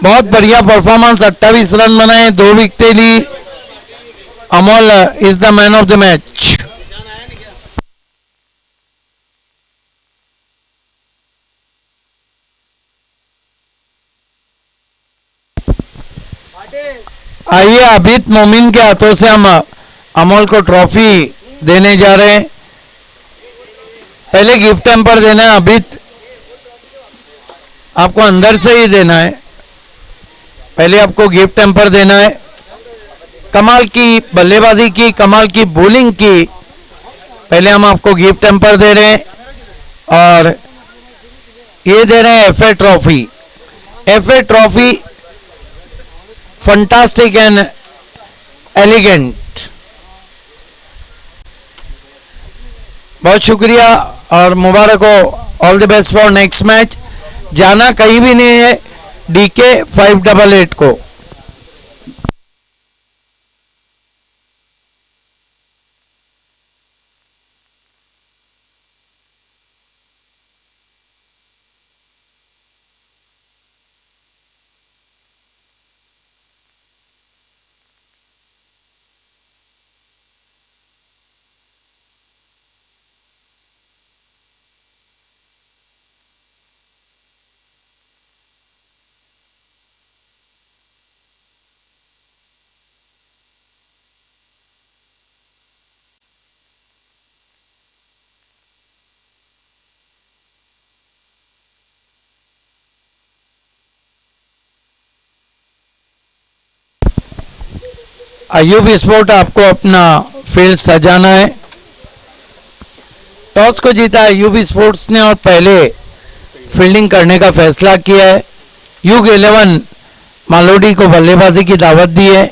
बहुत बढ़िया performance, 28 run बनाए, 2 विकेटें ली। Amol is the man of the match. आइए अभित मोमिन के हाथों से हम अमोल को ट्रॉफी देने जा रहे हैं। पहले गिफ्ट टेम्पर देना है अभित, आपको अंदर से ही देना है। पहले आपको गिफ्ट टेम्पर देना है। कमाल की बल्लेबाजी की, कमाल की बॉलिंग की, पहले हम आपको गिफ्ट टेम्पर दे रहे हैं। और ये दे रहे हैं FA trophy. FA trophy fantastic and elegant. बहुत शुक्रिया और मुबारक हो। All the best for next match. जाना कहीं भी नहीं है डीके 588 को। अयूब स्पोर्ट आपको अपना फील्ड सजाना है। टॉस को जीता अयूब स्पोर्ट्स ने और पहले फील्डिंग करने का फैसला किया है। युग 11 मालोडी को बल्लेबाजी की दावत दी है।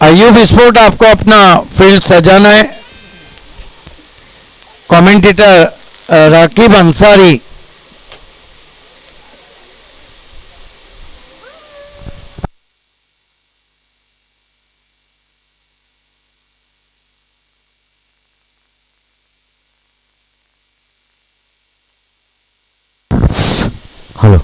अयूब स्पोर्ट आपको अपना फील्ड सजाना है। कमेंटेटर राकिब अंसारी। हेलो।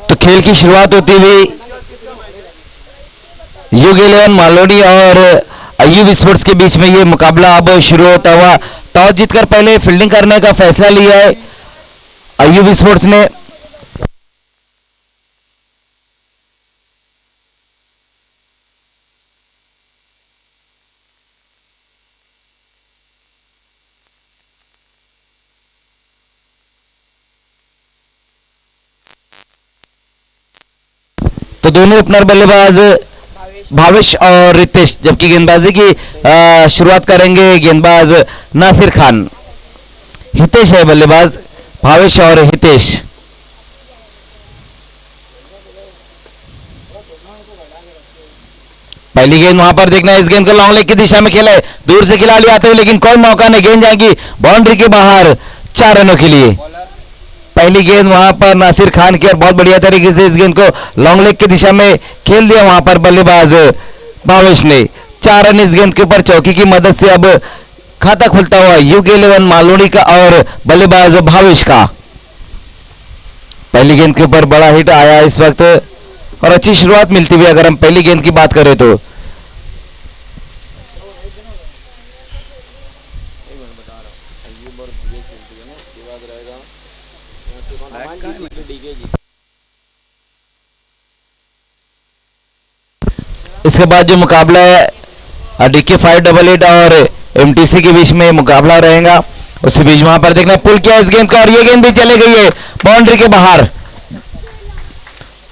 तो खेल की शुरुआत होती हुई युग 11 मालोडी और अयूब स्पोर्ट्स के बीच में ये मुकाबला अब शुरू होता हुआ। टॉस जीतकर पहले फील्डिंग करने का फैसला लिया है अयूब स्पोर्ट्स ने। तो दोनों ओपनर बल्लेबाज भावेश और रितेश, जबकि गेंदबाजी की शुरुआत करेंगे गेंदबाज नासिर खान। हितेश है बल्लेबाज, भावेश और हितेश। पहली गेंद वहां पर देखना है, इस गेंद को लॉन्ग लेग की दिशा में खेला है, दूर से खिलाड़ी आते हुए, लेकिन कोई मौका नहीं, गेंद जाएगी बाउंड्री के बाहर 4 रनों के लिए। पहली गेंद वहां पर नासिर खान की और बहुत बढ़िया तरीके से इस गेंद को लॉन्ग लेग की दिशा में खेल दिया वहां पर बल्लेबाज भावेश ने। 4 रन इस गेंद के ऊपर चौकी की मदद से अब खाता खुलता हुआ युग 11 मालोड़ी का और बल्लेबाज भावेश का। पहली गेंद के ऊपर बड़ा हिट आया इस वक्त और अच्छी शुरुआत मिलती हुई अगर हम पहली गेंद की बात करें तो। इसके बाद जो मुकाबला है डीके 588 और एमटीसी के बीच में मुकाबला रहेगा, उसी बीच वहां पर देखना पुल किया इस गेंद का और ये गेंद भी चली गई है बाउंड्री के बाहर।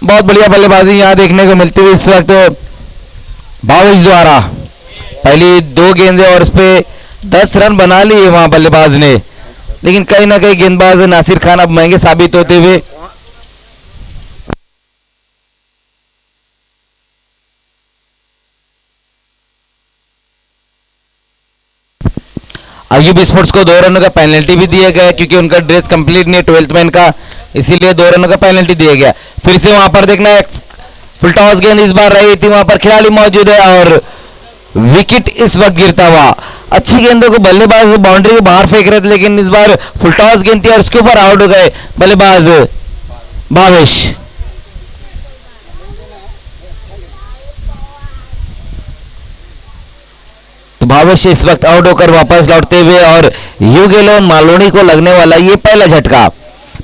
बहुत बढ़िया बल्लेबाजी यहां देखने को मिलती हुई इस वक्त भावेश द्वारा। पहली 2 गेंदें और उस पे 10 रन बना लिए वहां बल्लेबाज ने, लेकिन कहीं ना कहीं गेंदबाज नासिर खान अब महंगे साबित होते हुए। अयूब स्पोर्ट्स को 2 रनों का पेनल्टी भी दिया गया क्योंकि उनका ड्रेस कंप्लीट नहीं है 12th मैन का, इसीलिए 2 रनों का पेनल्टी दिया गया। फिर से वहां पर देखना है फुल टॉस गेंद इस बार रही थी, वहां पर खिलाड़ी मौजूद है और विकेट इस वक्त गिरता हुआ। अच्छी गेंदों को बल्लेबाज बाउंड्री के बाहर फेंक रहे थे, लेकिन इस बार फुल टॉस गेंद थी और उसके ऊपर आउट हो गए बल्लेबाज भावेश। तो भावेश इस वक्त आउट होकर वापस लौटते हुए और युग 11 मालोड़ी को लगने वाला ये पहला झटका।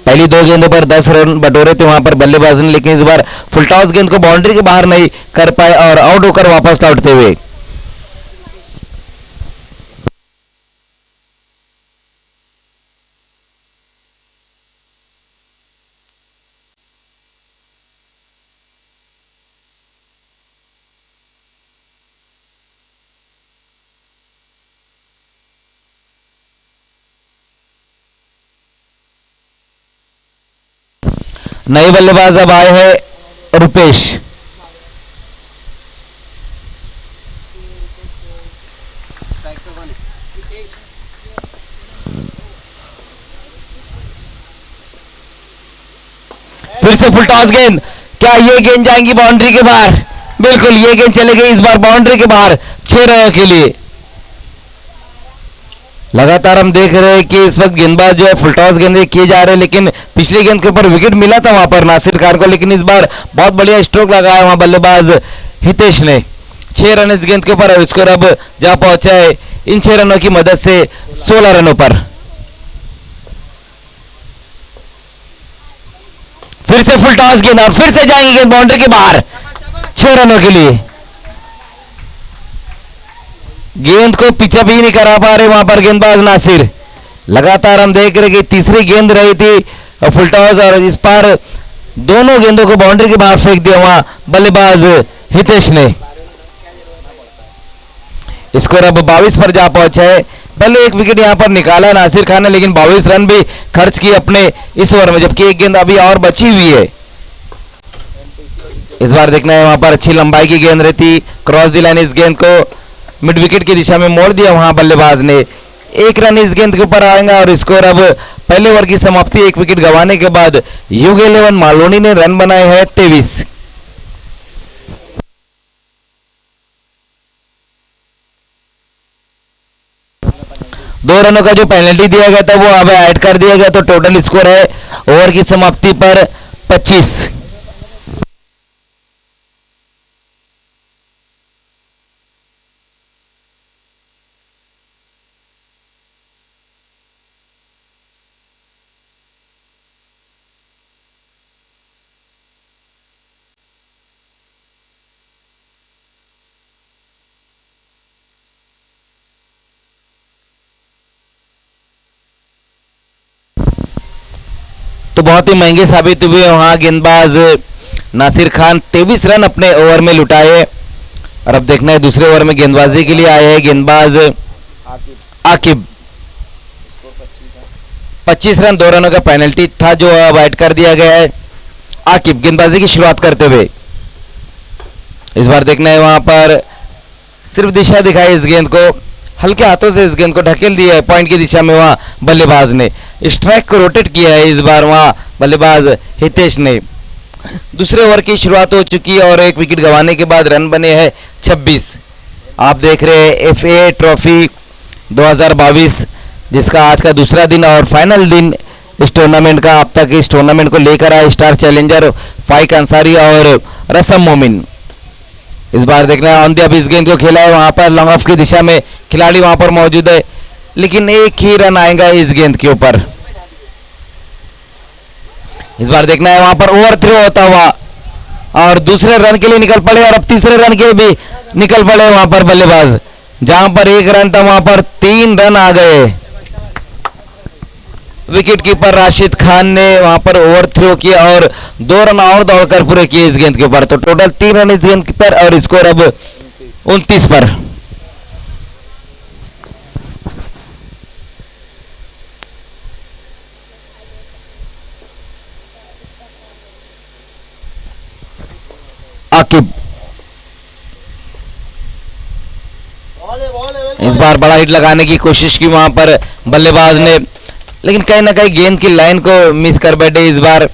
पहली 2 गेंदों पर 10 रन बटोरे थे वहां पर बल्लेबाज ने, लेकिन इस बार फुल टॉस गेंद को बाउंड्री के बाहर नहीं कर पाए और आउट होकर वापस लौटते हुए। नए बल्लेबाज अब आए हैं रुपेश। फिर से फुल टॉस गेंद, क्या ये गेंद जाएंगी बाउंड्री के बाहर? बिल्कुल, ये गेंद चले गई इस बार बाउंड्री के बाहर 6 रनों के लिए। लगातार हम देख रहे हैं कि इस वक्त गेंदबाज जो है फुल टॉस गेंदे किए जा रहे हैं, लेकिन पिछली गेंद के ऊपर विकेट मिला था वहां पर नासिर खान को, लेकिन इस बार बहुत बढ़िया स्ट्रोक लगाया वहां बल्लेबाज हितेश ने। 6 रन इस गेंद के ऊपर और स्कोर अब जा पहुंचा है इन 6 रनों की मदद से 16 रनों पर। फिर से फुल टॉस गेंद और फिर से जाएंगी गेंद बाउंड्री के बाहर 6 रनों के लिए। गेंद को पिचअप ही नहीं करा पा रहे वहां पर गेंदबाज नासिर। लगातार हम देख रहे कि तीसरी गेंद रही थी फुल टॉस और इस पर दोनों गेंदों को बाउंड्री के बाहर फेंक दिया वहां बल्लेबाज हितेश ने। स्कोर अब 22 पर जा पहुंचा है। पहले एक विकेट यहां पर निकाला नासिर खान ने, लेकिन 22 रन भी खर्च किए अपने इस ओवर में, जबकि एक गेंद अभी और बची हुई है। इस बार देखना है वहां पर अच्छी लंबाई की गेंद रहती, क्रॉस दी लाइन, इस गेंद को मिड विकेट की दिशा में मोड़ दिया वहां बल्लेबाज ने। एक रन इस गेंद के ऊपर आएगा और स्कोर अब पहले ओवर की समाप्ति, एक विकेट गंवाने के बाद युग 11 मालोनी ने रन बनाए हैं 23। दो रनों का जो पेनल्टी दिया गया था वो अब ऐड कर दिया गया, तो टोटल स्कोर है ओवर की समाप्ति पर 25। तो बहुत ही महंगे साबित हुए वहां गेंदबाज नासिर खान, 23 रन अपने ओवर में लुटाए। और अब देखना है दूसरे ओवर में गेंदबाजी के लिए आए हैं गेंदबाज आकिब। 25 रन, 2 रनों का पेनल्टी था जो अब ऐड कर दिया गया है। आकिब गेंदबाजी की शुरुआत करते हुए, इस बार देखना है वहां पर सिर्फ दिशा दिखाई, इस गेंद को हल्के हाथों से इस गेंद को ढकेल दिया है पॉइंट की दिशा में वहां बल्लेबाज ने। स्ट्राइक को रोटेट किया है इस बार वहां बल्लेबाज हितेश ने। दूसरे ओवर की शुरुआत हो चुकी है और एक विकेट गंवाने के बाद रन बने हैं 26। आप देख रहे हैं एफए ट्रॉफी 2022, जिसका आज का दूसरा दिन और फाइनल दिन इस टूर्नामेंट का। अब तक इस टूर्नामेंट को लेकर आए स्टार चैलेंजर फाइक अंसारी और रसम मोमिन। इस बार देखना है ऑन द अब इस गेंद को खेला है वहां पर लॉन्ग ऑफ की दिशा में, खिलाड़ी वहां पर मौजूद है, लेकिन एक ही रन आएगा इस गेंद के ऊपर। इस बार देखना है वहां पर ओवर थ्रो होता हुआ और दूसरे रन के लिए निकल पड़े और अब तीसरे रन के लिए भी निकल पड़े वहां पर बल्लेबाज। जहां पर एक रन था वहां पर 3 रन आ गए। विकेट कीपर राशिद खान ने वहां पर ओवर थ्रो किया और 2 रन और दौड़कर पूरे किए इस गेंद के ऊपर। तो टोटल 3 रन इस गेंद पर और स्कोर अब 29 पर। आकिब इस बार बड़ा हिट लगाने की कोशिश की वहां पर बल्लेबाज ने, लेकिन कहीं ना कहीं गेंद की लाइन को मिस कर बैठे। इस बार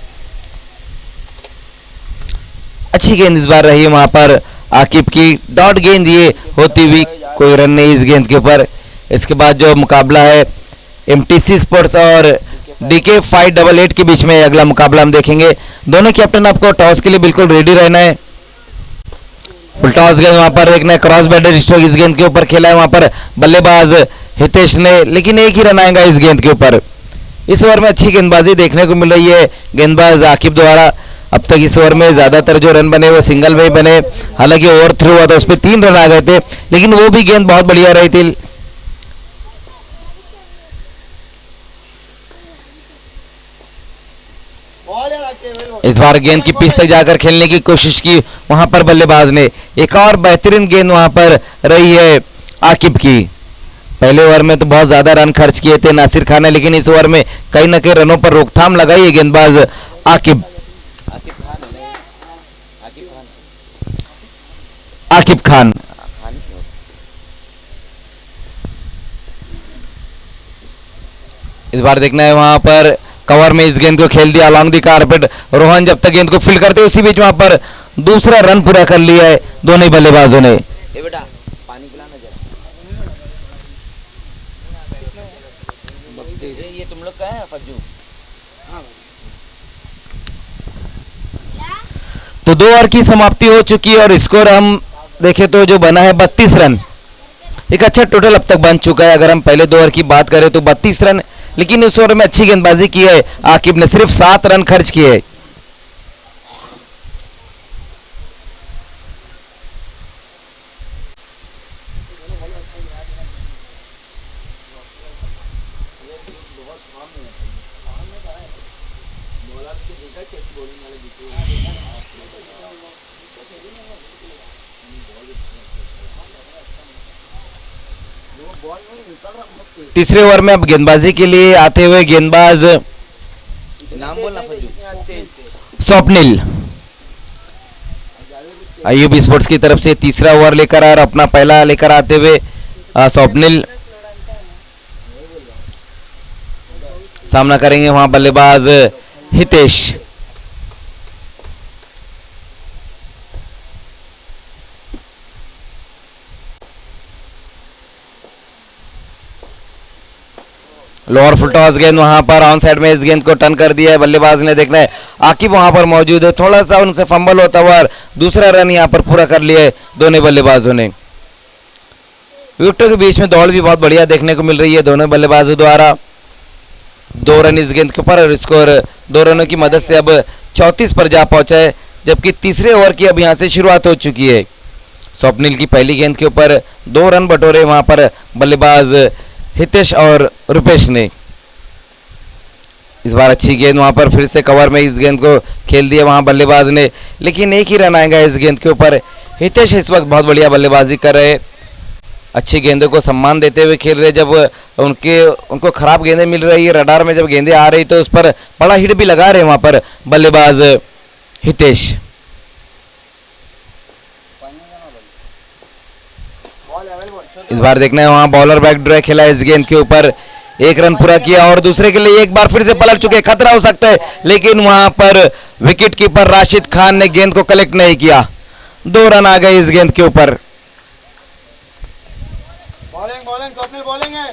अच्छी गेंद इस बार रही वहां पर आकिब की, डॉट गेंद ये होती हुई, कोई रन नहीं इस गेंद के ऊपर। इसके बाद जो मुकाबला है एमटीसी स्पोर्ट्स और डीके 588 के बीच में अगला मुकाबला हम देखेंगे। दोनों कैप्टन आपको टॉस के लिए बिल्कुल रेडी रहना है। फुल टॉस गेंद वहां पर देखना है, क्रॉस बैटर स्ट्रोक इस गेंद के ऊपर खेला है वहां पर बल्लेबाज हितेश ने, लेकिन एक ही रन आएगा इस गेंद के ऊपर। इस ओवर में अच्छी गेंदबाजी देखने को मिल रही है गेंदबाज आकिब द्वारा। अब तक इस ओवर में ज्यादातर जो रन बने वो सिंगल में ही बने, हालांकि ओवर थ्रू हुआ था उस पर 3 रन आ गए थे, लेकिन वो भी गेंद बहुत बढ़िया रही थी। इस बार गेंद की पिच तक जाकर खेलने की कोशिश की वहां पर बल्लेबाज ने। एक और बेहतरीन गेंद वहां पर रही है आकिब की। पहले ओवर में तो बहुत ज्यादा रन खर्च किए थे नासिर खान ने, लेकिन इस ओवर में कहीं ना कहीं रनों पर रोकथाम लगाई है गेंदबाज आकिब खान। इस बार देखना है वहां पर कवर में इस गेंद को खेल दिया अलॉन्ग द कारपेट। रोहन जब तक गेंद को फील्ड करते उसी बीच वहां पर दूसरा रन पूरा कर लिया है दोनों बल्लेबाजों ने। बेटा पानी पिलाना जरा, ये तुम लोग का है फज्जू। तो 2 ओवर की समाप्ति हो चुकी है और स्कोर हम देखें तो जो बना है 32 रन। एक अच्छा टोटल अब तक बन चुका है। अगर हम पहले 2 ओवर की बात करें तो 32 रन, लेकिन इस ओवर में अच्छी गेंदबाजी की है आकिब ने, सिर्फ 7 रन खर्च किए। तीसरे ओवर में अब गेंदबाजी के लिए आते हुए गेंदबाज नाम बोलना फज्जू। स्वप्निल आईयूबी स्पोर्ट्स की तरफ से तीसरा ओवर लेकर और अपना पहला लेकर आते हुए स्वप्निल सामना करेंगे वहां बल्लेबाज हितेश। लोअर फुल टॉस गेंद वहां पर ऑन साइड में इस गेंद को टर्न कर दिया है। बल्लेबाज ने देखना है आकिब वहां पर मौजूद है, थोड़ा सा उनसे फंबल होता हुआ दूसरा रन यहां पर पूरा कर लिया है दोनों बल्लेबाजों ने। विकेटों के बीच में दौड़ भी बहुत बढ़िया देखने को मिल रही है दोनों बल्लेबाजों द्वारा। 2 रन इस गेंद के ऊपर और स्कोर 2 रनों की मदद से अब 34 पर जा पहुंचा है, जबकि तीसरे ओवर की अब यहां से शुरुआत हो चुकी है। स्वप्निल की पहली गेंद के ऊपर 2 रन बटोरे वहां पर बल्लेबाज हितेश और रुपेश ने। इस बार अच्छी गेंद वहां पर फिर से कवर में इस गेंद को खेल दिया वहां बल्लेबाज ने, लेकिन एक ही रन आएगा इस गेंद के ऊपर। हितेश इस वक्त बहुत बढ़िया बल्लेबाजी कर रहे, अच्छी गेंदों को सम्मान देते हुए खेल रहे। जब उनको खराब गेंदें मिल रही है, रडार में जब गेंदें आ रही तो उस पर बड़ा हिट भी लगा रहे वहां पर बल्लेबाज हितेश। इस बार देखना है वहां बॉलर बैक ड्राइव खेला इस गेंद के ऊपर, 1 रन पूरा किया और दूसरे के लिए एक बार फिर से पलट चुके, खतरा हो सकता है, लेकिन वहां पर विकेट कीपर राशिद खान ने गेंद को कलेक्ट नहीं किया। 2 रन आ गए इस गेंद के ऊपर। बॉलिंग है।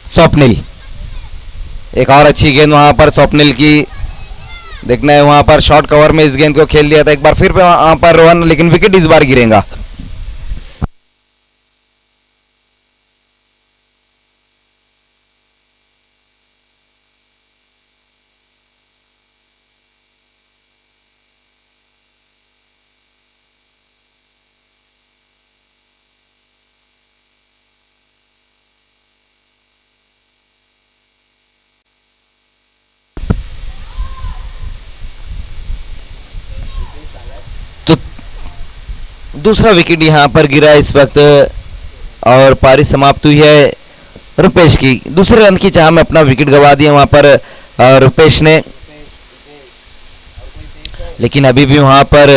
स्वप्निल, एक और अच्छी गेंद वहां पर स्वप्निल की, देखना है वहां पर शॉर्ट कवर में इस गेंद को खेल दिया था, एक बार फिर वहां पर रन, लेकिन विकेट इस बार गिरेगा। तो दूसरा विकेट यहां पर गिरा इस वक्त और पारी समाप्त हुई है रुपेश की। दूसरे रन की चाह में अपना विकेट गंवा दिया वहां पर रुपेश ने, लेकिन अभी भी वहां पर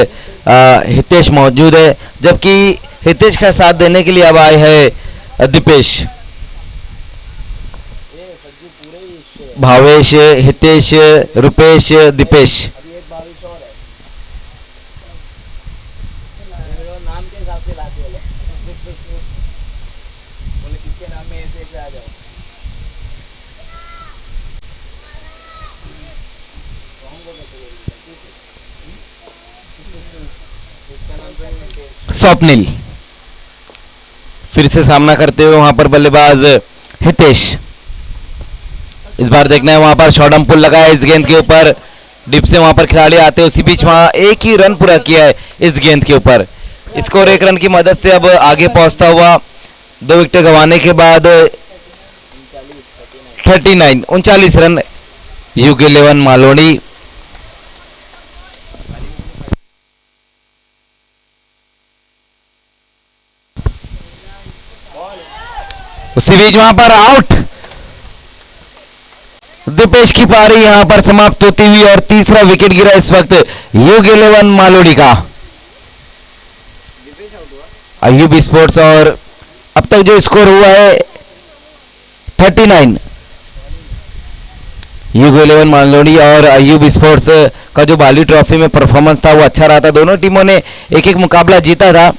हितेश मौजूद है, जबकि हितेश का साथ देने के लिए अब आए हैं दीपेश। भावेश, हितेश, रुपेश, दीपेश। नाम के हिसाब से लाते बोले किसके नाम में ऐसे ऐसे आ जाओ। स्वप्निल फिर से सामना करते हुए वहां पर बल्लेबाज हितेश। इस बार देखना है वहां पर शॉर्ट पुल लगा है इस गेंद के ऊपर, डिप से वहां पर खिलाड़ी आते हैं, उसी बीच वहां एक ही रन पूरा किया है इस गेंद के ऊपर। स्कोर 1 रन की मदद से अब आगे पहुंचता हुआ 2 विकेट गंवाने के बाद 39 रन UG11 मालोड़ी। उसी बीच वहां पर आउट, दीपेश की पारी यहां पर समाप्त होती हुई और तीसरा विकेट गिरा इस वक्त UG11 मालोड़ी का। आईयूबी स्पोर्ट्स और अब तक जो स्कोर हुआ है 39। UG11 मालोड़ी और आईयूबी स्पोर्ट्स का जो बाली ट्रॉफी में परफॉर्मेंस था वो अच्छा रहा था, दोनों टीमों ने एक एक मुकाबला जीता था।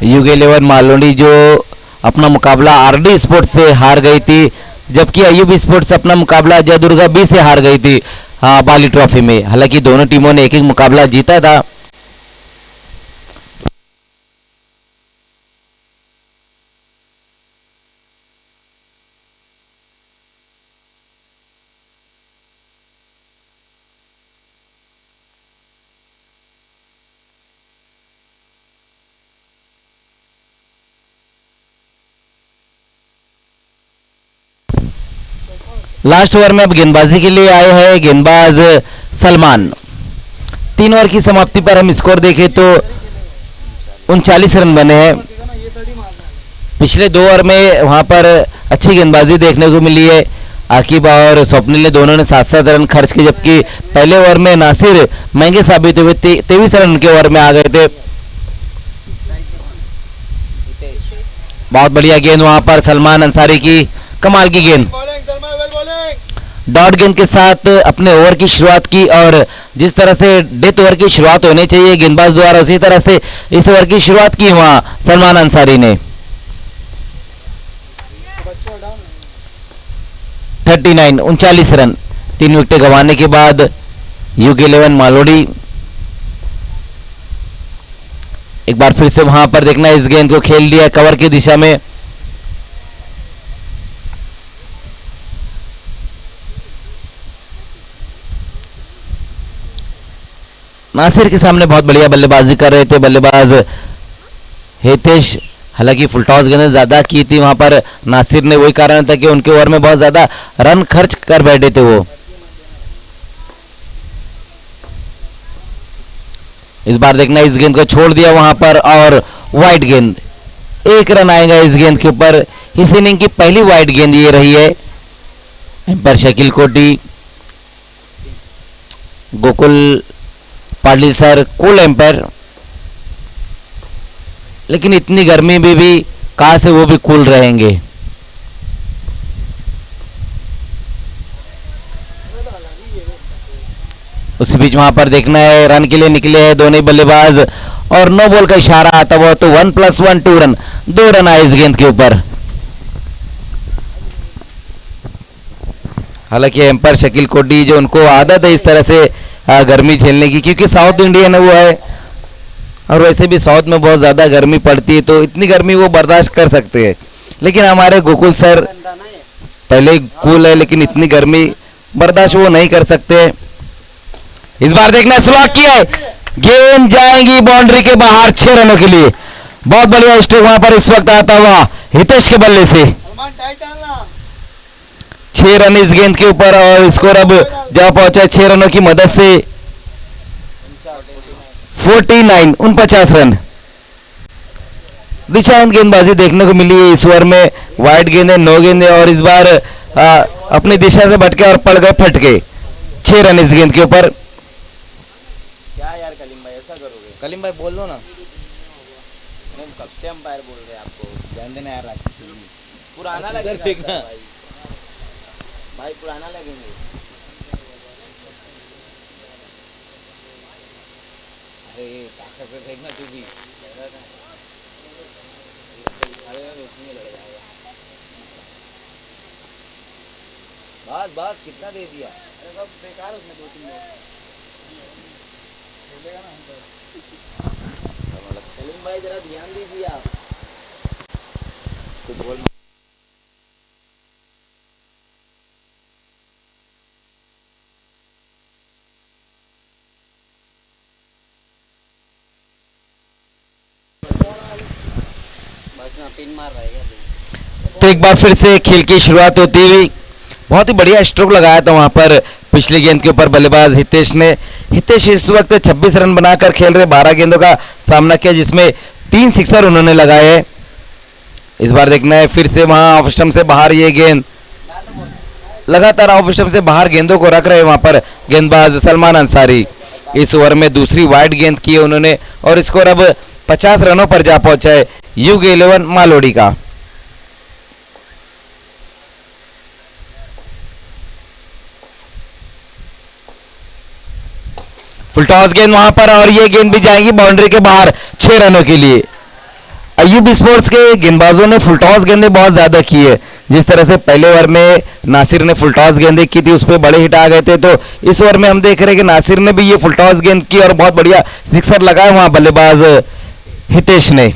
UG11 मालोड़ी जो अपना मुकाबला RD स्पोर्ट्स से हार गई थी, जबकि आईयूबी स्पोर्ट्स अपना मुकाबला जयदुर्गा B से हार गई थी बाली ट्रॉफी में। हालांकि दोनों टीमों ने एक एक मुकाबला जीता था। लास्ट ओवर में अब गेंदबाजी के लिए आए हैं गेंदबाज सलमान। 3 ओवर की समाप्ति पर हम स्कोर देखें तो 39 रन बने हैं। पिछले 2 ओवर में वहां पर अच्छी गेंदबाजी देखने को मिली है। आकिब और स्वप्निल ने दोनों ने 7-7 रन खर्च किए, जबकि पहले ओवर में नासिर महंगे साबित हुए 23 रन के ओवर में आ गए थे। बहुत बढ़िया गेंद वहां पर सलमान अंसारी की, कमाल की गेंद। Bowling Salman, well bowling. Dot गेंद के साथ अपने ओवर की शुरुआत की और जिस तरह से डेथ ओवर की शुरुआत होनी चाहिए गेंदबाज द्वारा, उसी तरह से इस ओवर की शुरुआत की वहां सलमान अंसारी ने। 39 रन, 3 विकेट गंवाने के बाद UK11 मालोडी एक बार फिर से वहां पर देखना, इस गेंद को खेल दिया कवर की दिशा में। नासिर के सामने बहुत बढ़िया बल्लेबाजी कर रहे थे बल्लेबाज हितेश। हालांकि फुल टॉस गेंदें ज्यादा की थी वहां पर नासिर ने, वही कारण था कि उनके ओवर में बहुत ज्यादा रन खर्च कर बैठे थे वो। इस बार देखना, इस गेंद को छोड़ दिया वहां पर और वाइड गेंद, 1 रन आएगा इस गेंद के ऊपर। इस इनिंग की पहली वाइड गेंद ये रही है। Umpire Shakeel Koti, Gokul Patil sir cool umpire, लेकिन इतनी गर्मी में भी कहां से वो भी कूल रहेंगे। उसी बीच वहां पर देखना है, रन के लिए निकले हैं दोनों बल्लेबाज और नो बॉल का इशारा आता हुआ तो 1+1 2 रन, 2 रन आए इस गेंद के ऊपर। हालांकि एम्पायर शकील कोटी जो उनको आदत है इस तरह से गर्मी झेलने की, क्योंकि साउथ इंडियन है वो है और वैसे भी साउथ में बहुत ज्यादा गर्मी पड़ती है तो इतनी गर्मी वो बर्दाश्त कर सकते हैं। लेकिन हमारे गोकुल सर पहले कूल है लेकिन इतनी गर्मी बर्दाश्त वो नहीं कर सकते। इस बार देखना, स्लॉक किया है, गेंद जाएगी बाउंड्री के बाहर 6 रनों के लिए। बहुत बढ़िया स्ट्रोक वहां पर इस वक्त आता हुआ हितेश के बल्ले से। सलमान टाइट डालना। 6 रन इस गेंद के ऊपर और स्कोर अब जा पहुंचा 6 रनों की मदद से 49 रन। दिशाहीन गेंदबाजी देखने को मिली है इस ओवर में। वाइड गेंद है, 9 गेंद है और इस बार अपनी दिशा से भटके और पड़ गए फटके। 6 रन इस गेंद के ऊपर। क्या यार कलीम भाई ऐसा करोगे? कलीम भाई बोल दो ना। नहीं, कब से अंपायर बोल रहे हैं आपको? ध्यान देना यार, पुराना लगेगा देखना। भाई, भाई पुराना लगेंगे। अरे ताकत से देखना तू भी। अरे उसमें लग जाएगा। बस बस कितना दे दिया? अरे सब बेकार उसमें 2-3 लोग खेलेगा ना अंदर। कलीम भाई जरा ध्यान दीजिए आप। कुछ बोल। पिन मार रहा है। तो एक बार फिर से खेल की शुरुआत होती हुई बहुत ही बढ़िया स्ट्रोक लगाया था वहां पर पिछली गेंद के ऊपर बल्लेबाज हितेश ने। हितेश इस वक्त 26 रन बनाकर खेल रहे, 12 गेंदों का सामना किया जिसमें 3 सिक्सर उन्होंने लगाए हैं। इस बार देखना है फिर से वहां ऑफ स्टंप से बाहर ये गेंद, लगातार ऑफ स्टंप से बाहर गेंदों को रख रहे हैं वहां पर गेंदबाज सलमान अंसारी। इस ओवर में दूसरी वाइड गेंद की है उन्होंने और स्कोर अब 50 रनों पर जा पहुंचा है UK11 मालोडी का। फुल टॉस गेंद वहां पर और ये गेंद भी जाएगी बाउंड्री के बाहर 6 रनों के लिए। अयूब स्पोर्ट्स के गेंदबाजों ने फुल टॉस गेंदें बहुत ज्यादा की है। जिस तरह से पहले ओवर में नासिर ने फुल टॉस गेंदें की थी उस पर बड़े हिट आ गए थे, तो इस ओवर में हम देख रहे हैं कि नासिर ने भी ये फुल टॉस गेंद की और बहुत बढ़िया सिक्सर लगाए वहां बल्लेबाज हितेश ने।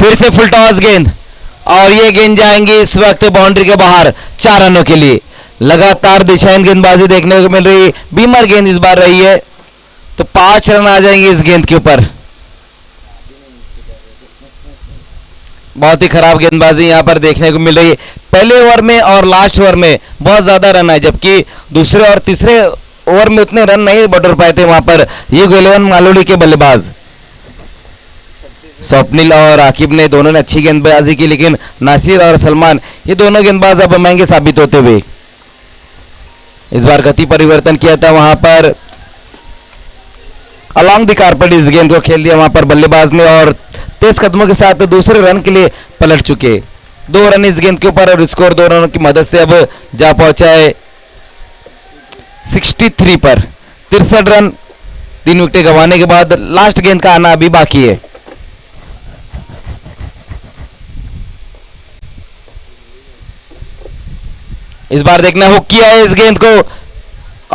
फिर से फुल टॉस गेंद और ये गेंद जाएंगी इस वक्त बाउंड्री के बाहर 4 रनों के लिए। लगातार दिशाहीन गेंदबाजी देखने को मिल रही है, बीमार गेंद इस बार रही है, तो 5 रन आ जाएंगे इस गेंद के ऊपर। बहुत ही खराब गेंदबाजी यहां पर देखने को मिल रही है। पहले ओवर में और लास्ट ओवर में बहुत ज्यादा रन आए, जबकि दूसरे और तीसरे ओवर में उतने रन नहीं बटोर पाए थे वहां पर युग 11 मालोड़ी के बल्लेबाज। स्वप्निल और आकिब ने दोनों ने अच्छी गेंदबाजी की, लेकिन नासिर और सलमान ये दोनों गेंदबाज अब महंगे साबित होते हुए। इस बार गति परिवर्तन किया था वहां पर, अलॉन्ग द कारपेट इस गेंद को खेल दिया वहां पर बल्लेबाज ने और तेज कदमों के साथ दूसरे रन के लिए पलट चुके। 2 रन इस गेंद के ऊपर और स्कोर 2 रनों की मदद से अब जा पहुंचा है 63 पर। 63 रन 3 विकेट गंवाने के बाद लास्ट गेंद का आना अभी बाकी है। इस बार देखना हुक किया है इस गेंद को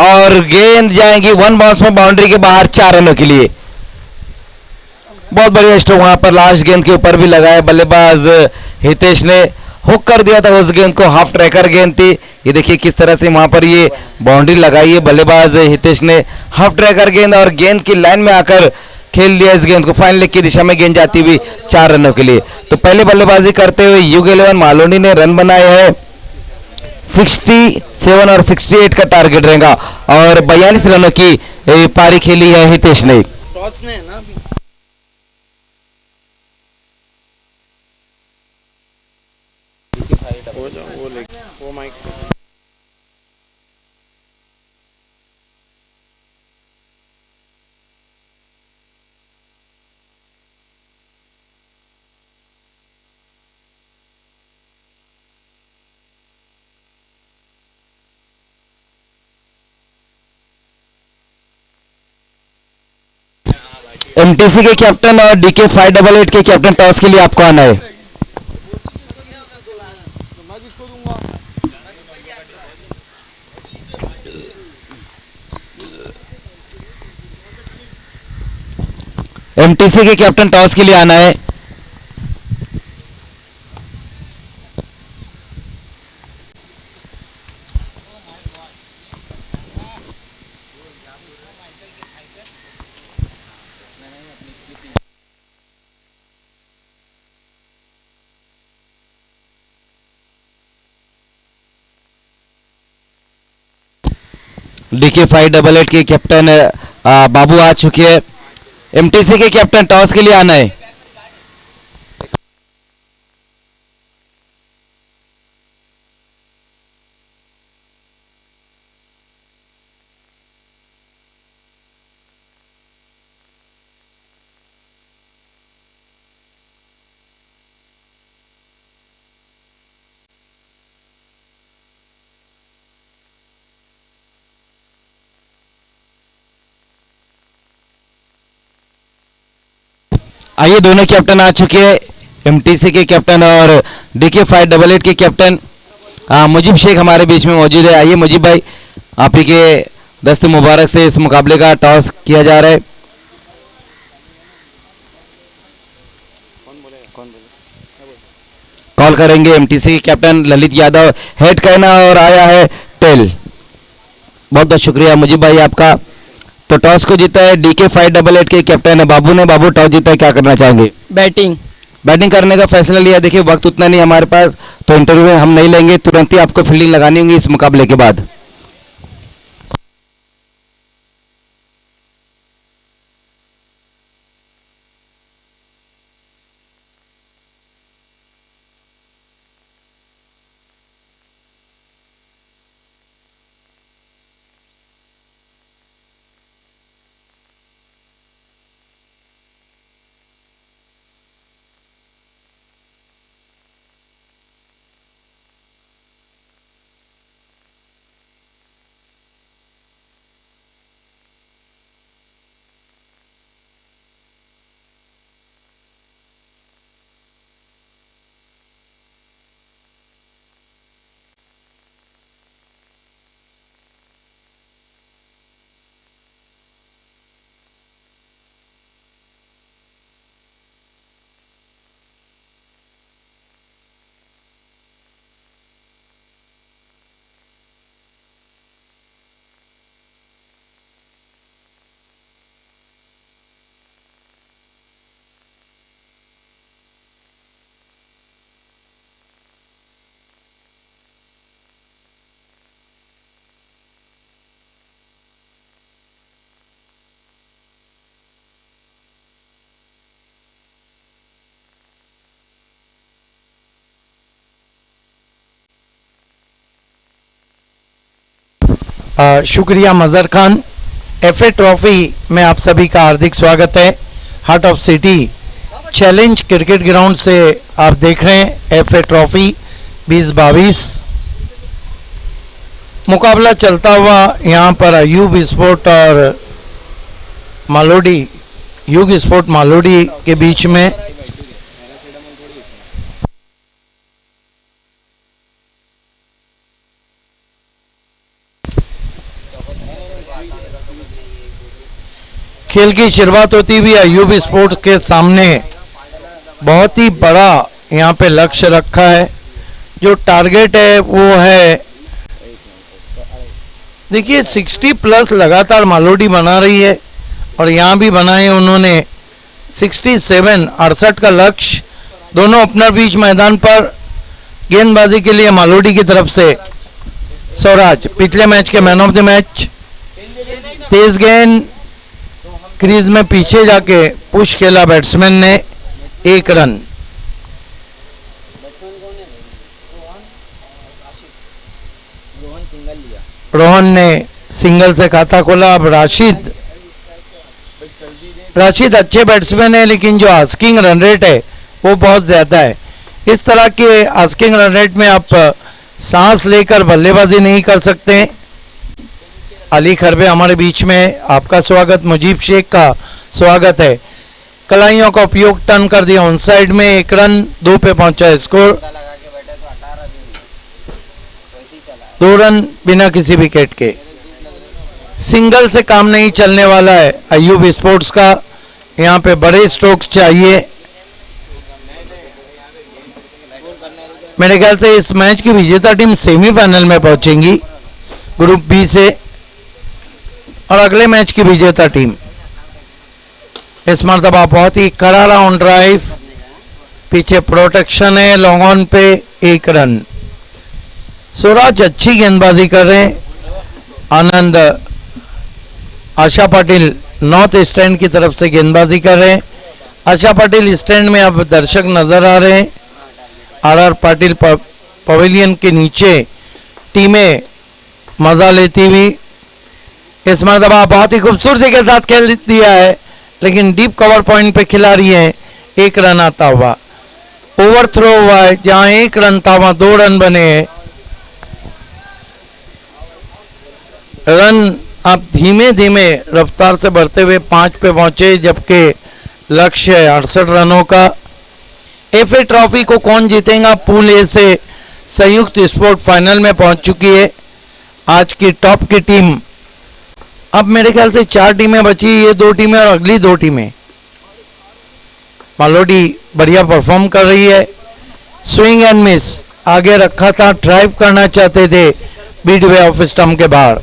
और गेंद जाएंगी 1 बाउंस में बाउंड्री के बाहर 4 रनों के लिए। बहुत बढ़िया स्ट्रोक वहां पर लास्ट गेंद के ऊपर भी लगाया बल्लेबाज हितेश ने, हुक कर दिया था उस गेंद को। हाफ ट्रैकर गेंद थी, ये देखिए किस तरह से वहां पर ये बाउंड्री लगाई है बल्लेबाज हितेश ने। हाफ ट्रैकर गेंद और गेंद की लाइन में आकर खेल दिया इस गेंद को, फाइनल लेग की दिशा में गेंद जाती हुई 4 रनों के लिए। तो पहले बल्लेबाजी करते हुए युग 11 मालोनी ने रन बनाए हैं 67 और 68 का टारगेट रहेगा और 42 रनों की पारी खेली है हितेश ने। टॉस में है ना अभी। वो माइक एमटीसी के कैप्टन और डीके 588 के कैप्टन टॉस के लिए आपको आना है। तो मैं किसको दूंगा? एमटीसी के कैप्टन टॉस के लिए आना है। डीके 588 के कैप्टन बाबू आ चुके हैं। एमटीसी के कैप्टन टॉस के लिए आना है। आइए दोनों कैप्टन आ चुके हैं, एमटीसी के कैप्टन और डीके 588 के कैप्टन मुजीब शेख हमारे बीच में मौजूद है। आइए मुजीब भाई, आप ही के दस्त मुबारक से इस मुकाबले का टॉस किया जा रहा है। कॉल करेंगे एमटीसी के कैप्टन ललित यादव, हेड कहना और आया है टेल। बहुत बहुत शुक्रिया मुजीब भाई आपका। तो टॉस को जीता है डीके 588 के कैप्टन है बाबू ने। बाबू टॉस जीता है, क्या करना चाहेंगे? बैटिंग बैटिंग करने का फैसला लिया। देखिए वक्त उतना नहीं हमारे पास, तो इंटरव्यू में हम नहीं लेंगे, तुरंत ही आपको फील्डिंग लगानी होगी इस मुकाबले के बाद। शुक्रिया मजहर खान। एफए ट्रॉफी में आप सभी का हार्दिक स्वागत है। Heart of city challenge cricket ground से आप देख रहे हैं एफए ट्रॉफी 2022 मुकाबला चलता हुआ यहाँ पर अयूब स्पोर्ट और मालोडी युग स्पोर्ट मालोडी के बीच में। खेल की शुरुआत होती हुई अयूब स्पोर्ट्स के सामने बहुत ही बड़ा यहाँ पे लक्ष्य रखा है। जो टारगेट है वो है, देखिए 60 प्लस लगातार मालोडी बना रही है और यहाँ भी बनाए उन्होंने 67 68 का लक्ष्य। दोनों अपना बीच मैदान पर गेंदबाजी के लिए मालोडी की तरफ से स्वराज पिछले मैच के मैन ऑफ द मैच। तेज गेंद क्रीज में पीछे जाके पुश खेला बैट्समैन ने, 1 रन। रोहन ने सिंगल से खाता खोला। अब राशिद अच्छे बैट्समैन है लेकिन जो आस्किंग रन रेट है वो बहुत ज़्यादा है। इस तरह के आस्किंग रन रेट में आप सांस लेकर बल्लेबाजी नहीं कर सकते। अली खरबे हमारे बीच में, आपका स्वागत। मुजीब शेख का स्वागत है। कलाइयों का उपयोग टर्न कर दिया ऑन साइड में, 1 रन 2 पे पहुंचा स्कोर। 2 रन बिना किसी विकेट के। सिंगल से काम नहीं चलने वाला है अयूब स्पोर्ट्स का, यहाँ पे बड़े स्ट्रोक्स चाहिए। मेरे ख्याल से इस मैच की विजेता टीम सेमीफाइनल में पहुंचेंगी ग्रुप बी से, और अगले मैच की विजेता टीम। इस मरतबा बहुत ही करारा ऑन ड्राइव, पीछे प्रोटेक्शन है, लॉन्ग ऑन पे 1 रन। स्वराज अच्छी गेंदबाजी कर रहे हैं। आनंद आशा पाटिल नॉर्थ स्टैंड की तरफ से गेंदबाजी कर रहे हैं। आशा पाटिल स्टैंड में अब दर्शक नजर आ रहे हैं। आर पाटिल पवेलियन के नीचे टीमें मजा लेती हुई। इस मरतबा बहुत ही खूबसूरती के साथ खेल दिया है लेकिन डीप कवर पॉइंट पे खिला रही है। 1 रन आता हुआ, ओवर थ्रो हुआ है जहां 1 रन था वहां 2 रन बने हैं। रन आप धीमे धीमे रफ्तार से बढ़ते हुए 5 पे पहुंचे, जबकि लक्ष्य है 68 रनों का। एफए ट्रॉफी को कौन जीतेगा? पूल ए से संयुक्त स्पोर्ट फाइनल में पहुंच चुकी है आज की टॉप की टीम। अब मेरे ख्याल से 4 टीमें बची, ये 2 टीमें और अगली 2 टीमें। मालोडी बढ़िया परफॉर्म कर रही है। स्विंग एंड मिस आगे रखा था, ड्राइव करना चाहते थे बीट वे ऑफ स्टंप के बाहर।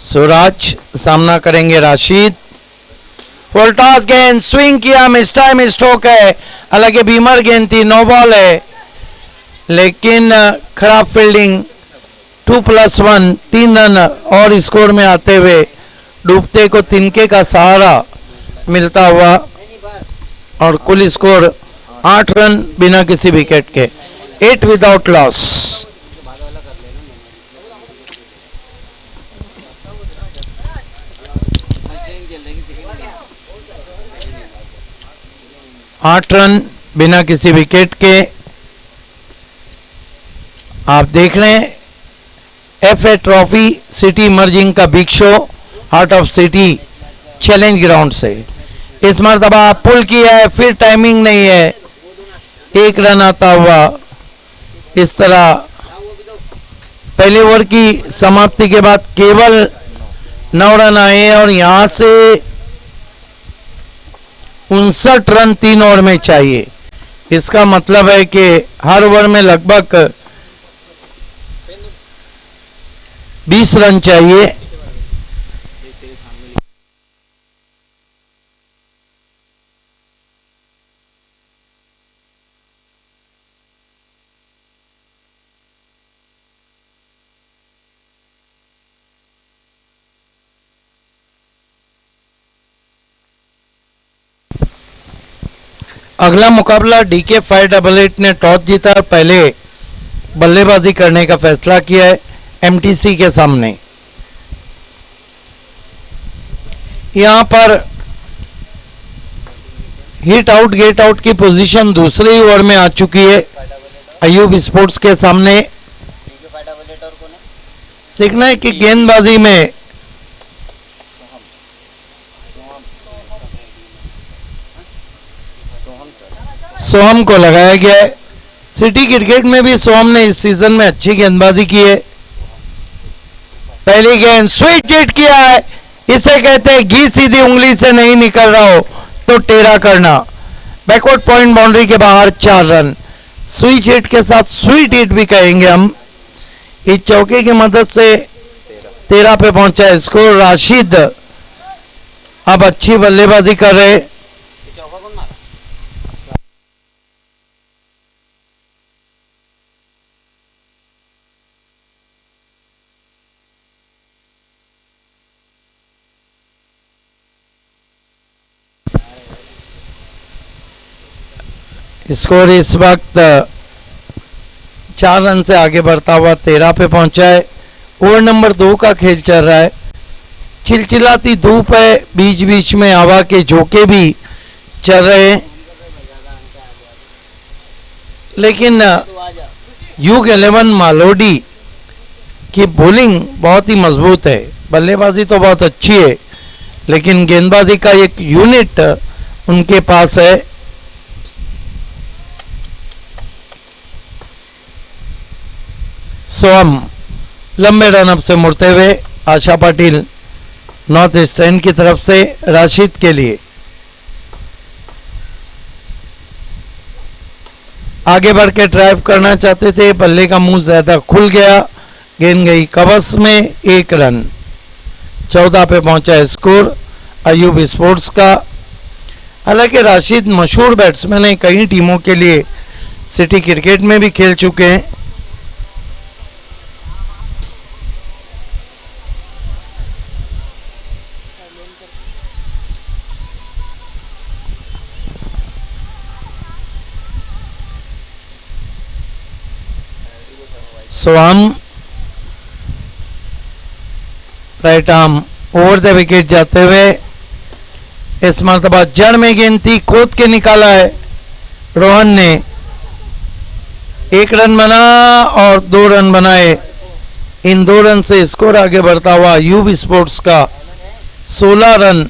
स्वराज सामना करेंगे राशिद। फुल टॉस गेंद, स्विंग किया, मिस टाइम स्ट्रोक है। हालांकि बीमर गेंद थी, नो बॉल है लेकिन खराब फील्डिंग। 2+1 3 रन और स्कोर में आते हुए डूबते को तिनके का सहारा मिलता हुआ और कुल स्कोर 8 रन बिना किसी विकेट के, 8 विदाउट लॉस। 8 रन बिना किसी विकेट के। आप देख रहे हैं एफए ट्रॉफी सिटी मर्जिंग का big show heart of city challenge ground से। इस मरतबा पुल किया है, फिर टाइमिंग नहीं है, 1 रन आता हुआ। इस तरह पहले ओवर की समाप्ति के बाद केवल 9 रन आए और यहां से 59 रन 3 ओवर में चाहिए। इसका मतलब है कि हर ओवर में लगभग 20 रन चाहिए। अगला मुकाबला DK 588 ने टॉस जीता और पहले बल्लेबाजी करने का फैसला किया है MTC के सामने। यहां पर हिट आउट गेट आउट की पोजीशन दूसरे ओवर में आ चुकी है अयूब स्पोर्ट्स के सामने। देखना है कि गेंदबाजी में सोहम को लगाया गया है। सिटी क्रिकेट में भी सोहम ने इस सीजन में अच्छी गेंदबाजी की है। पहली गेंद स्विच हिट किया है, इसे कहते हैं घी सीधी उंगली से नहीं निकल रहा हो तो टेढ़ा करना। बैकवर्ड पॉइंट बाउंड्री के बाहर 4 रन। स्विच हिट के साथ स्वीट हिट भी कहेंगे हम। इस चौके की मदद से 13 पे पहुंचा है स्कोर। राशिद अब अच्छी बल्लेबाजी कर रहे। स्कोर इस वक्त 4 रन से आगे बढ़ता हुआ 13 पे पहुंचा है। ओवर नंबर 2 का खेल चल रहा है। चिलचिलाती धूप है, बीच बीच में हवा के झोंके भी चल रहे हैं, लेकिन यूग 11 मालोडी की बॉलिंग बहुत ही मजबूत है। बल्लेबाजी तो बहुत अच्छी है, लेकिन गेंदबाजी का एक यूनिट उनके पास है। सोहम लंबे रनअप से मुड़ते हुए आशा पाटिल नॉर्थ ईस्टर्न की तरफ से राशिद के लिए आगे बढ़ के ड्राइव करना चाहते थे। बल्ले का मुंह ज्यादा खुल गया, गेंद गई कवच में। 1 रन। 14 पे पहुंचा स्कोर अयूब स्पोर्ट्स का। हालांकि राशिद मशहूर बैट्समैन है, कई टीमों के लिए सिटी क्रिकेट में भी खेल चुके हैं। Soham right arm over the wicket जाते हुए इस मरतबा जड़ में गेंद थी, खोद के निकाला है रोहन ने। 1 रन बना और 2 रन बनाए। इन 2 रन से स्कोर आगे बढ़ता हुआ यूब स्पोर्ट्स का 16 रन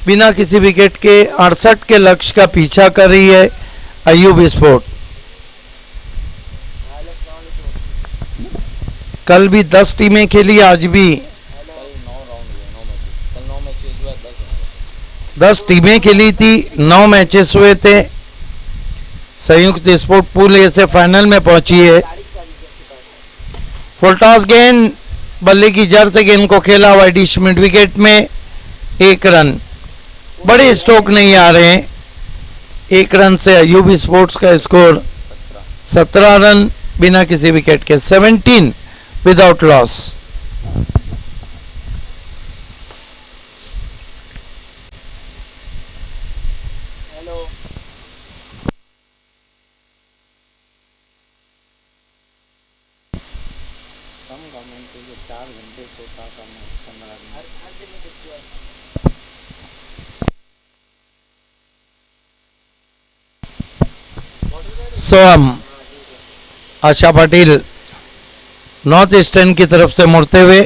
बिना किसी विकेट के 68 के लक्ष्य का पीछा कर रही है अयूब स्पोर्ट। कल भी 10 टीमें खेली, आज भी 10 टीमें खेली थी, 9 मैचेस हुए थे। संयुक्त स्पोर्ट पूल ए से फाइनल में पहुंची है। फुल टॉस गेंद बल्ले की जड़ से गेंद को खेला वाइडिश मिड विकेट में। 1 रन। बड़े स्ट्रोक नहीं आ रहे हैं। 1 रन से अयूब स्पोर्ट्स का स्कोर 17 रन बिना किसी विकेट के, 17 विदाउट लॉस। सोहम आशा पाटिल नॉर्थ ईस्टर्न की तरफ से मुड़ते हुए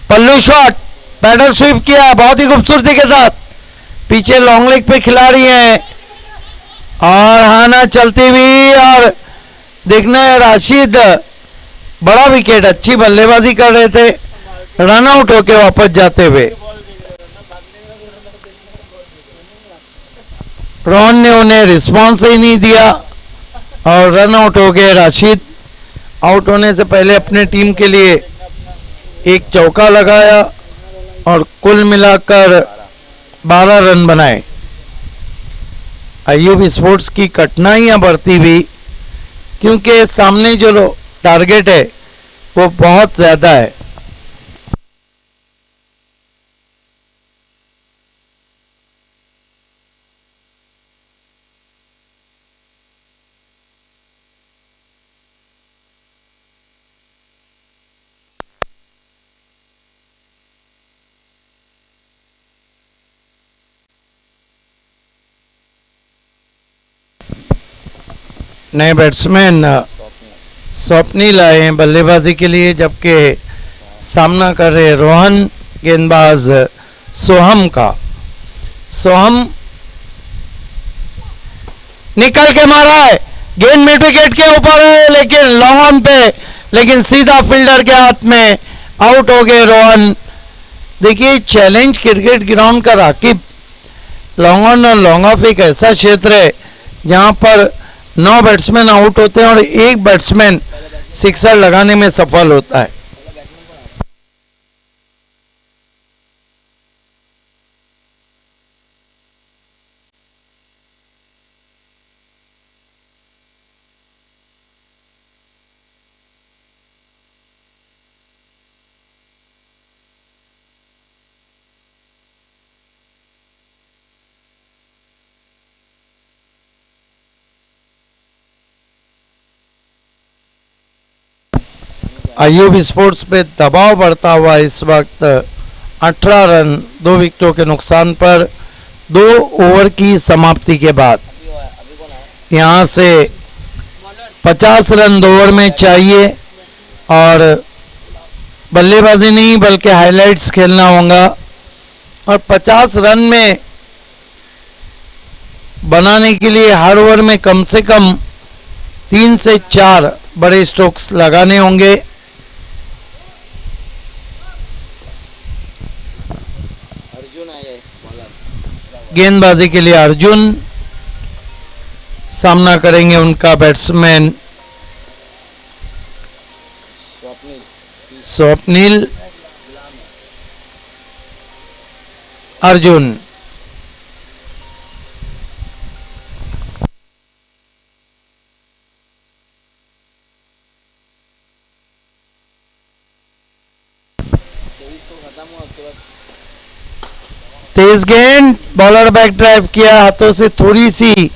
पल्लू शॉट, पैडल स्वीप किया बहुत ही खूबसूरती के साथ। पीछे लॉन्ग लेग पे खिलाड़ी हैं और हाना चलती हुई, और देखना है राशिद बड़ा विकेट, अच्छी बल्लेबाजी कर रहे थे, रन आउट होके वापस जाते हुए। रोहन ने उन्हें रिस्पॉन्स ही नहीं दिया और रन आउट हो गए। राशिद आउट होने से पहले अपने टीम के लिए एक चौका लगाया और कुल मिलाकर 12 रन बनाए। अयूब स्पोर्ट्स की कठिनाइयां बढ़ती हुई, क्योंकि सामने जो टारगेट है वो बहुत ज्यादा है। नए बैट्समैन स्वप्निल आए हैं बल्लेबाजी के लिए, जबकि सामना कर रहे रोहन गेंदबाज सोहम का। सोहम निकल के मारा है, गेंद मिड विकेट के ऊपर है लेकिन लॉन्ग ऑन पे, लेकिन सीधा फील्डर के हाथ में, आउट हो गए रोहन। देखिए चैलेंज क्रिकेट ग्राउंड का राकिब, लॉन्ग ऑन और लॉन्ग ऑफ एक ऐसा क्षेत्र है जहां पर 9 बैट्समैन आउट होते हैं और एक बैट्समैन सिक्सर लगाने में सफल होता है। आयुब स्पोर्ट्स पे दबाव बढ़ता हुआ इस वक्त 18 रन 2 विकेटों के नुकसान पर 2 ओवर की समाप्ति के बाद। यहां से 50 रन 2 ओवर में चाहिए और बल्लेबाजी नहीं बल्कि हाइलाइट्स खेलना होगा, और 50 रन में बनाने के लिए हर ओवर में कम से कम 3 से 4 बड़े स्ट्रोक्स लगाने होंगे। गेंदबाजी के लिए अर्जुन, सामना करेंगे उनका बैट्समैन स्वप्निल। अर्जुन तेज गेंद, बॉलर बैक ड्राइव किया, हाथों से थोड़ी सी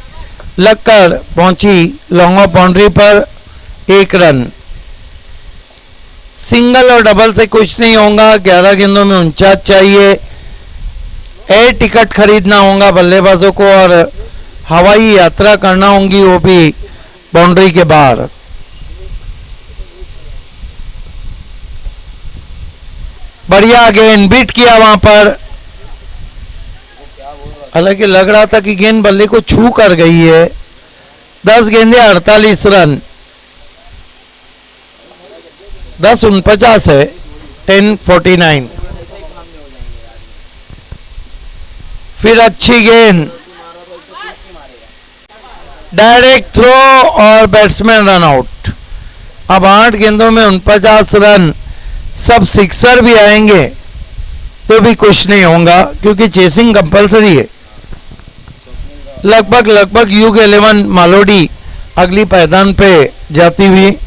लगकर पहुंची लॉन्ग ऑफ बाउंड्री पर, 1 रन। सिंगल और डबल से कुछ नहीं होगा, 11 गेंदों में 49 चाहिए। एयर टिकट खरीदना होगा बल्लेबाजों को और हवाई यात्रा करना होगी, वो भी बाउंड्री के बाहर। बढ़िया गेंद बीट किया वहां पर, हालांकि लग रहा था कि गेंद बल्ले को छू कर गई है। 10 गेंदे 48 रन, 10 49 है, 10-49। फिर अच्छी गेंद, डायरेक्ट थ्रो और बैट्समैन रन आउट। अब 8 गेंदों में 49 रन, सब सिक्सर भी आएंगे तो भी कुछ नहीं होगा क्योंकि चेसिंग कंपलसरी है। लगभग युग 11 मालोडी अगली पायदान पे जाती हुई।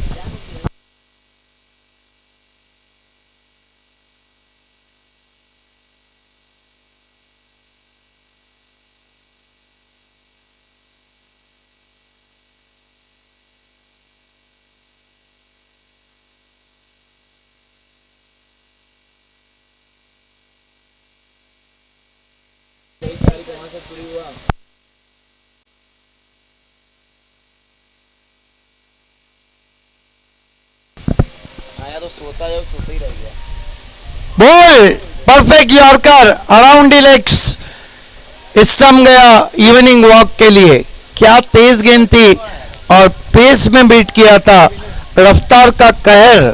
तो सोता है, सोता ही रह गया। Ball perfect yorker around the legs, stump गया इवनिंग वॉक के लिए। क्या तेज गेंद थी और पेस में बीट किया था, रफ्तार का कहर।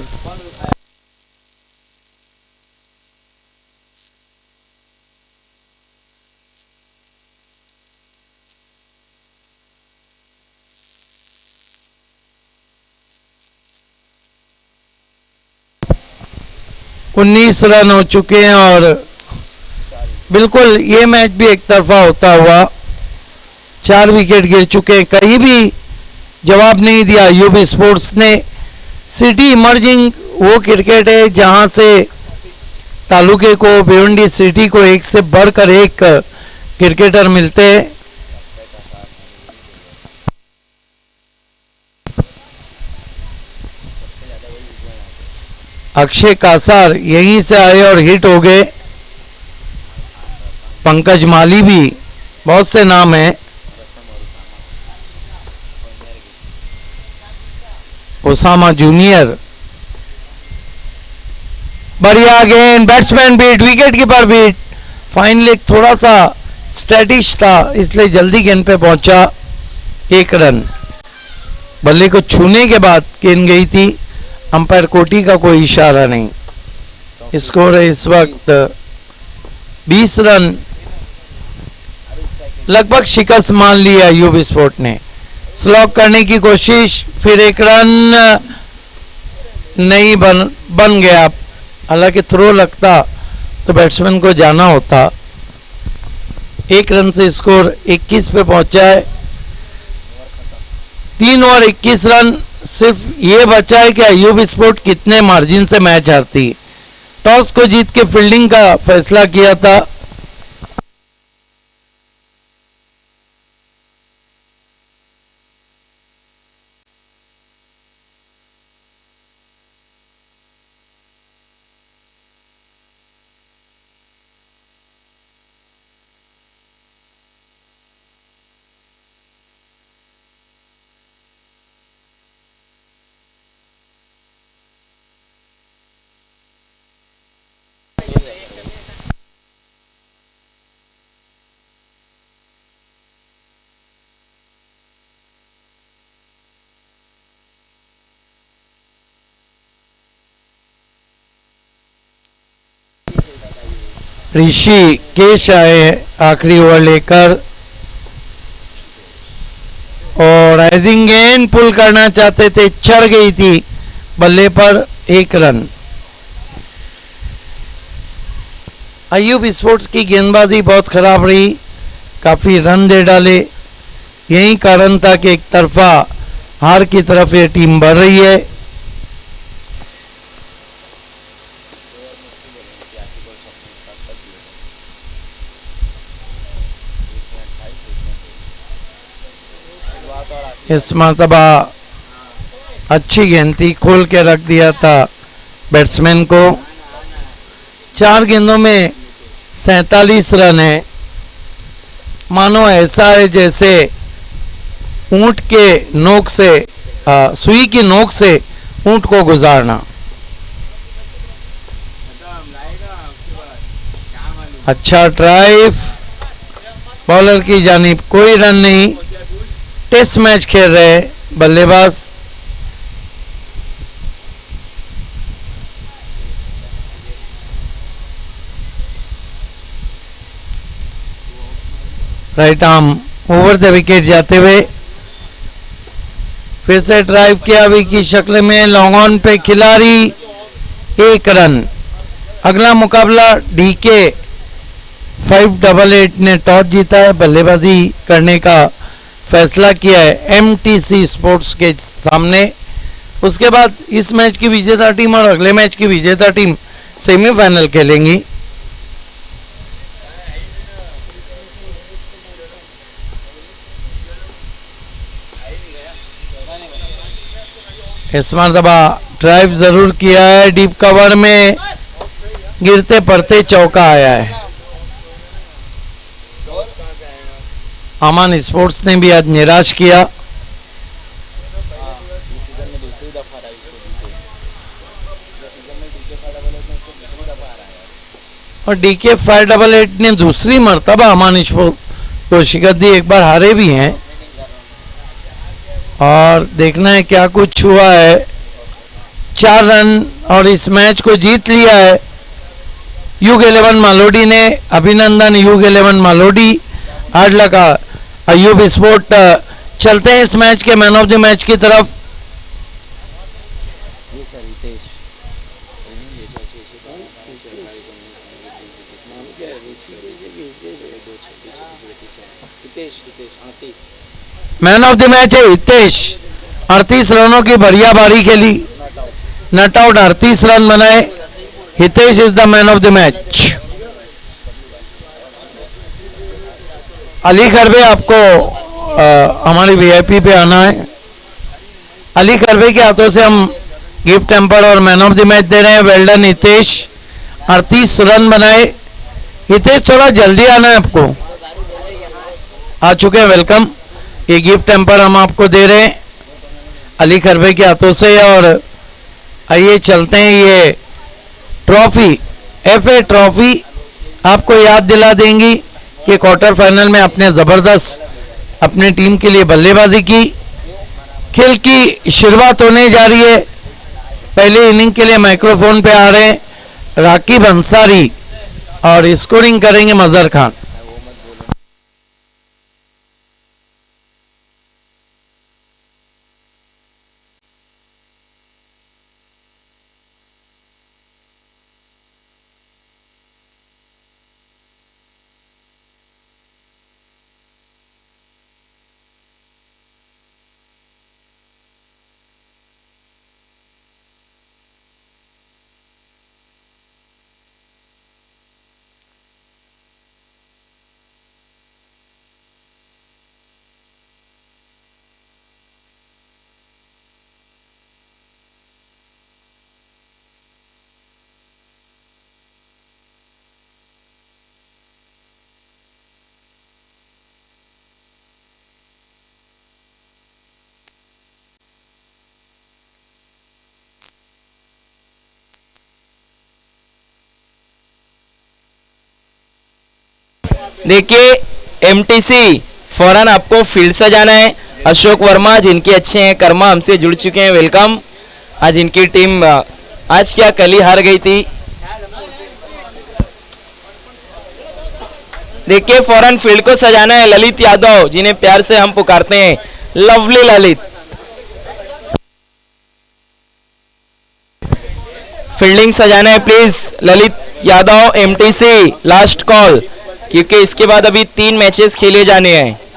उन्नीस रन हो चुके हैं और बिल्कुल ये मैच भी एक तरफा होता हुआ, 4 विकेट गिर चुके हैं। कहीं भी जवाब नहीं दिया यूबी स्पोर्ट्स ने। सिटी इमर्जिंग वो क्रिकेट है जहां से तालुके को, भिवंडी सिटी को एक से बढ़कर एक क्रिकेटर मिलते हैं। अक्षय कासार यहीं से आए और हिट हो गए। पंकज माली भी, बहुत से नाम हैं। ओसामा जूनियर। बढ़िया गेंद, batsman beat, wicket keeper beat. Fine leg थोड़ा सा स्टैटिश था इसलिए जल्दी गेंद पे पहुंचा। 1 रन। बल्ले को छूने के बाद गेंद गई थी, अंपायर कोटी का कोई इशारा नहीं। स्कोर है इस वक्त 20 रन। लगभग शिकस्त मान लिया यूबी स्पोर्ट ने। स्लॉक करने की कोशिश, फिर 1 रन नहीं बन गया। हालांकि थ्रो लगता तो बैट्समैन को जाना होता। 1 रन से स्कोर 21 पे पहुंचा है। 3 ओवर 21 रन। सिर्फ ये बचा है कि यूबी स्पोर्ट कितने मार्जिन से मैच हारती। टॉस को जीत के फील्डिंग का फैसला किया था। ऋषि केश आए आखिरी ओवर लेकर और राइजिंग गेंद पुल करना चाहते थे, चढ़ गई थी बल्ले पर। 1 रन। अयूब स्पोर्ट्स की गेंदबाजी बहुत खराब रही, काफी रन दे डाले। यही कारण था कि एक तरफा हार की तरफ ये टीम बढ़ रही है। इस मरतबा अच्छी गेंद थी, खोल के रख दिया था बैट्समैन को। 4 गेंदों में 47 रन है। मानो ऐसा है जैसे ऊंट के नोक से सुई की नोक से ऊंट को गुजारना। अच्छा ड्राइव, बॉलर की जानिब कोई रन नहीं। टेस्ट मैच खेल रहे बल्लेबाज। Right arm over the wicket जाते हुए फिर से ड्राइव किया अभी की शक्ल में, लॉन्ग ऑन पे खिलाड़ी। 1 रन। अगला मुकाबला डीके 588 ने टॉस जीता है, बल्लेबाजी करने का फैसला किया है एमटीसी स्पोर्ट्स के सामने। उसके बाद इस मैच की विजेता टीम और अगले मैच की विजेता टीम सेमीफाइनल खेलेंगी। इस मरतबा ड्राइव जरूर किया है, डीप कवर में गिरते पड़ते चौका आया है। अमान स्पोर्ट्स ने भी आज निराश किया। और डीके 588 ने दूसरी मर्तबा अमान स्पोर्ट्स को शिकस्त दी। एक बार हारे भी हैं और देखना है क्या कुछ हुआ है। 4 रन और इस मैच को जीत लिया है यूग 11 मालोडी ने। अभिनंदन यूग 11 मालोडी। हार्ड लगा अयूब स्पोर्ट। चलते हैं इस मैच के मैन ऑफ द मैच की तरफ। मैन ऑफ द मैच है हितेश। 38 रनों की बढ़िया बारी खेली, नट आउट 38 रन बनाए। Hitesh is the man of the match. Ali Kharbe आपको हमारी वीआईपी पे आना है। अली खरबे के हाथों से हम गिफ्ट हैम्पर और मैन ऑफ द मैच दे रहे हैं। वेल्डन हितेश, 38 रन बनाए। हितेश थोड़ा जल्दी आना है आपको। आ चुके हैं, वेलकम। ये गिफ्ट हैम्पर हम आपको दे रहे हैं। अली खरबे के हाथों से। और आइए चलते हैं, ये ट्रॉफी FA ट्रॉफी आपको याद दिला देंगी कि क्वार्टर फाइनल में आपने ज़बरदस्त अपने टीम के लिए बल्लेबाजी की। खेल की शुरुआत होने जा रही है। पहली इनिंग के लिए माइक्रोफोन पे आ रहे हैं राकिब अंसारी और स्कोरिंग करेंगे मजहर खान। देखिए MTC फौरन आपको फील्ड से जाना है। अशोक वर्मा जिनके अच्छे हैं कर्मा हमसे जुड़ चुके हैं, वेलकम। आज इनकी टीम आज क्या कल ही हार गई थी। देखिए फौरन फील्ड को सजाना है ललित यादव जिन्हें प्यार से हम पुकारते हैं लवली ललित। फील्डिंग सजाना है please Lalit Yadav MTC, last call, क्योंकि इसके बाद अभी 3 मैचेस खेले जाने हैं।